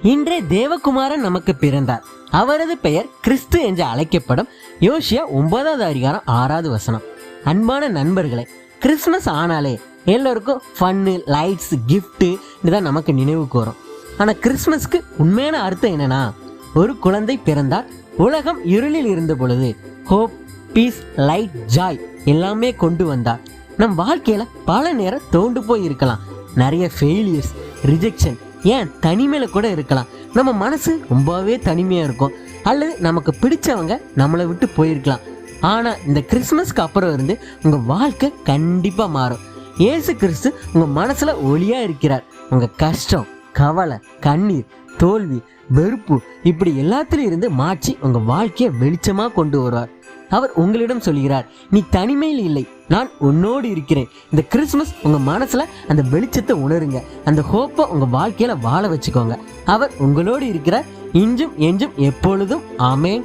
இன்றே தேவகுமாரன் நமக்கு பிறந்தார். அவரது பெயர் கிறிஸ்து என்று அழைக்கப்படும். யோசியா 9வது அதிகாரம் 6வது வசனம். அன்பான நண்பர்களே, கிறிஸ்துமஸ் ஆனாலே எல்லோருக்கும் ஃபன்னு, லைட்ஸ், கிஃப்ட்டு தான் நமக்கு நினைவுக்கு வரும். ஆனால் கிறிஸ்துமஸ்க்கு உண்மையான அர்த்தம் என்னன்னா, ஒரு குழந்தை பிறந்தார், உலகம் இருளில் இருந்த பொழுது ஹோப், பீஸ், லைட், ஜாய் எல்லாமே கொண்டு வந்தார். நம் வாழ்க்கையில பல நேரம் தோண்டு போய் இருக்கலாம். நிறைய ஃபெயிலியர்ஸ், ரிஜெக்ஷன், ஏன் தனிமையில கூட இருக்கலாம். நம்ம மனசு ரொம்பவே தனிமையா இருக்கும். அல்லது நமக்கு பிடிச்சவங்க நம்மளை விட்டு போயிருக்கலாம். ஆனா இந்த கிறிஸ்துமஸ்க்கு அப்புறம் இருந்து உங்க வாழ்க்கை கண்டிப்பா மாறும். இயேசு கிறிஸ்து உங்க மனசுல ஒளியா இருக்கிறார். உங்க கஷ்டம், கவலை, கண்ணீர், தோல்வி, வெறுப்பு இப்படி எல்லாத்திலும் இருந்து மாற்றி உங்க வாழ்க்கையை வெளிச்சமா கொண்டு வருவார். அவர் உங்களிடம் சொல்கிறார், நீ தனிமையில் இல்லை, நான் உன்னோடு இருக்கிறேன். இந்த கிறிஸ்துமஸ் உங்க மனசுல அந்த வெளிச்சத்தை உணருங்க. அந்த ஹோப்பை உங்க வாழ்க்கையில வாழ வச்சுக்கோங்க. அவர் உங்களோடு இருக்கிறார், இன்றும் என்றும் எப்பொழுதும். ஆமென்.